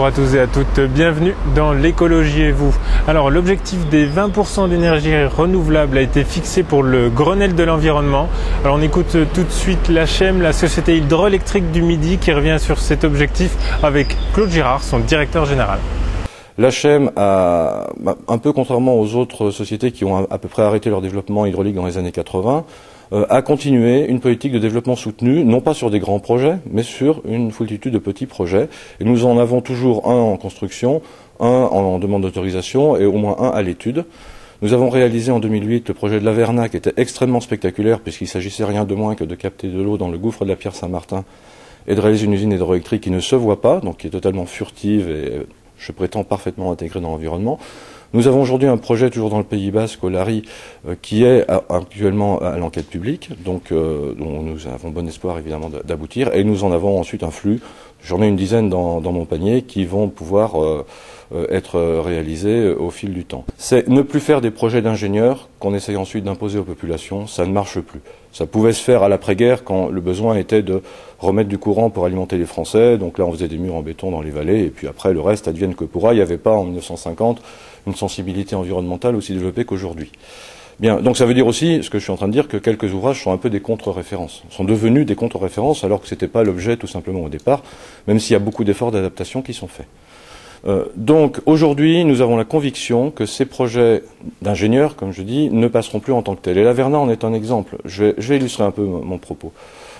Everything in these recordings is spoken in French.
Bonjour à tous et à toutes, bienvenue dans l'écologie et vous. Alors l'objectif des 20% d'énergie renouvelable a été fixé pour le Grenelle de l'environnement. Alors on écoute tout de suite l'HM, la Société hydroélectrique du Midi, qui revient sur cet objectif avec Claude Girard, son directeur général. L'HM a, un peu contrairement aux autres sociétés qui ont à peu près arrêté leur développement hydraulique dans les années 80, a continué une politique de développement soutenu, non pas sur des grands projets, mais sur une foultitude de petits projets. Et nous en avons toujours un en construction, un en demande d'autorisation et au moins un à l'étude. Nous avons réalisé en 2008 le projet de l'Averna, qui était extrêmement spectaculaire, puisqu'il s'agissait rien de moins que de capter de l'eau dans le gouffre de la Pierre Saint-Martin et de réaliser une usine hydroélectrique qui ne se voit pas, donc qui est totalement furtive et, je prétends, parfaitement intégrée dans l'environnement. Nous avons aujourd'hui un projet toujours dans le Pays Basque, au Lari, qui est actuellement à l'enquête publique, donc dont nous avons bon espoir évidemment d'aboutir, et nous en avons ensuite un flux, j'en ai une dizaine dans mon panier, qui vont pouvoir être réalisés au fil du temps. C'est ne plus faire des projets d'ingénieurs qu'on essaye ensuite d'imposer aux populations, ça ne marche plus. Ça pouvait se faire à l'après-guerre quand le besoin était de remettre du courant pour alimenter les Français, donc là on faisait des murs en béton dans les vallées, et puis après le reste advienne que pourra. Il n'y avait pas en 1950 une sensibilité environnementale aussi développée qu'aujourd'hui. Bien, donc ça veut dire aussi, ce que je suis en train de dire, que quelques ouvrages sont un peu des contre-références, sont devenus des contre-références alors que ce n'était pas l'objet tout simplement au départ, même s'il y a beaucoup d'efforts d'adaptation qui sont faits. Donc aujourd'hui, nous avons la conviction que ces projets d'ingénieurs, comme je dis, ne passeront plus en tant que tels. Et l'Averna en est un exemple. Je vais illustrer un peu mon propos.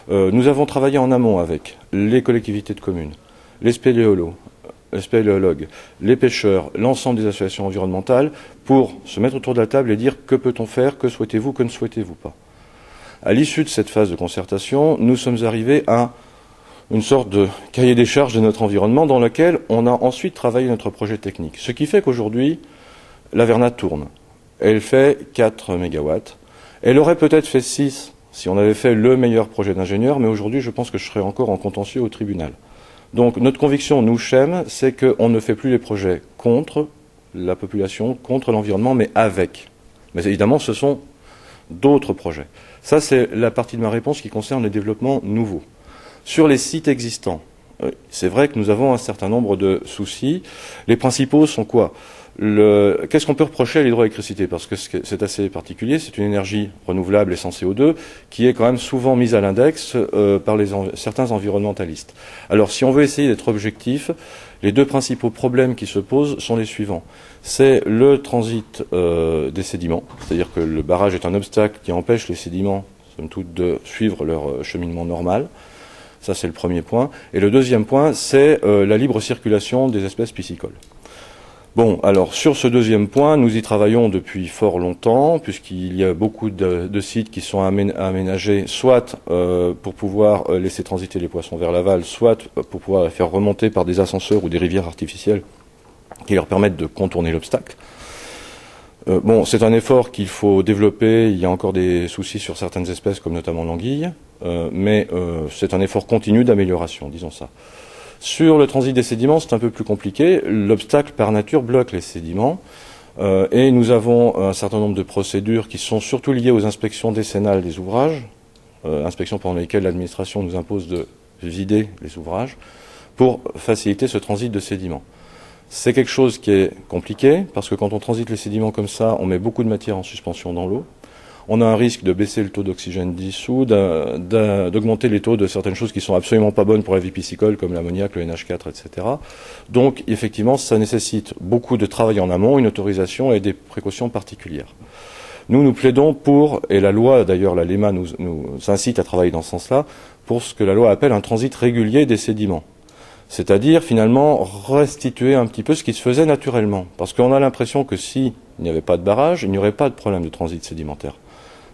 Nous avons travaillé en amont avec les collectivités de communes, les spéléologues, les pêcheurs, l'ensemble des associations environnementales, pour se mettre autour de la table et dire que peut-on faire, que souhaitez-vous, que ne souhaitez-vous pas. À l'issue de cette phase de concertation, nous sommes arrivés à une sorte de cahier des charges de notre environnement dans lequel on a ensuite travaillé notre projet technique. Ce qui fait qu'aujourd'hui, l'Averna tourne. Elle fait 4 mégawatts. Elle aurait peut-être fait 6 si on avait fait le meilleur projet d'ingénieur, mais aujourd'hui, je pense que je serais encore en contentieux au tribunal. Donc notre conviction, nous, CHEM, c'est qu'on ne fait plus les projets contre la population, contre l'environnement, mais avec. Mais évidemment, ce sont d'autres projets. Ça, c'est la partie de ma réponse qui concerne les développements nouveaux. Sur les sites existants, c'est vrai que nous avons un certain nombre de soucis. Les principaux sont quoi? Qu'est-ce qu'on peut reprocher à l'hydroélectricité? Parce que c'est assez particulier, c'est une énergie renouvelable et sans CO2 qui est quand même souvent mise à l'index par certains environnementalistes. Alors si on veut essayer d'être objectif, les deux principaux problèmes qui se posent sont les suivants. C'est le transit des sédiments, c'est-à-dire que le barrage est un obstacle qui empêche les sédiments, somme toute, de suivre leur cheminement normal. Ça, c'est le premier point. Et le deuxième point, c'est la libre circulation des espèces piscicoles. Bon, alors, sur ce deuxième point, nous y travaillons depuis fort longtemps, puisqu'il y a beaucoup de sites qui sont aménagés, soit pour pouvoir laisser transiter les poissons vers l'aval, soit pour pouvoir les faire remonter par des ascenseurs ou des rivières artificielles qui leur permettent de contourner l'obstacle. Bon, c'est un effort qu'il faut développer. Il y a encore des soucis sur certaines espèces, comme notamment l'anguille, mais c'est un effort continu d'amélioration, disons ça. Sur le transit des sédiments, c'est un peu plus compliqué. L'obstacle, par nature, bloque les sédiments, et nous avons un certain nombre de procédures qui sont surtout liées aux inspections décennales des ouvrages, inspections pendant lesquelles l'administration nous impose de vider les ouvrages, pour faciliter ce transit de sédiments. C'est quelque chose qui est compliqué, parce que quand on transite les sédiments comme ça, on met beaucoup de matière en suspension dans l'eau. On a un risque de baisser le taux d'oxygène dissous, d'augmenter les taux de certaines choses qui sont absolument pas bonnes pour la vie piscicole, comme l'ammoniac, le NH4, etc. Donc, effectivement, ça nécessite beaucoup de travail en amont, une autorisation et des précautions particulières. Nous plaidons pour, et la loi, d'ailleurs, la LEMA nous incite à travailler dans ce sens-là, pour ce que la loi appelle un transit régulier des sédiments. C'est-à-dire, finalement, restituer un petit peu ce qui se faisait naturellement. Parce qu'on a l'impression que s'il n'y avait pas de barrage, il n'y aurait pas de problème de transit sédimentaire.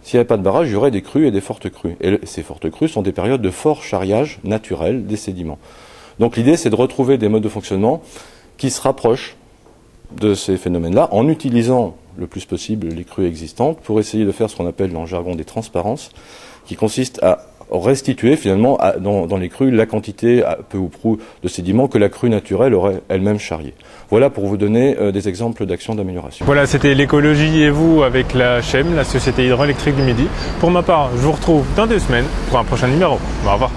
S'il n'y avait pas de barrage, il y aurait des crues et des fortes crues. Et ces fortes crues sont des périodes de fort charriage naturel des sédiments. Donc l'idée, c'est de retrouver des modes de fonctionnement qui se rapprochent de ces phénomènes-là, en utilisant le plus possible les crues existantes, pour essayer de faire ce qu'on appelle dans le jargon des transparences, qui consiste à restituer finalement dans les crues la quantité peu ou prou de sédiments que la crue naturelle aurait elle-même charrié. Voilà pour vous donner des exemples d'actions d'amélioration. Voilà, c'était l'écologie et vous avec la CHEM, la Société hydroélectrique du Midi. Pour ma part, je vous retrouve dans 2 semaines pour un prochain numéro. Au revoir.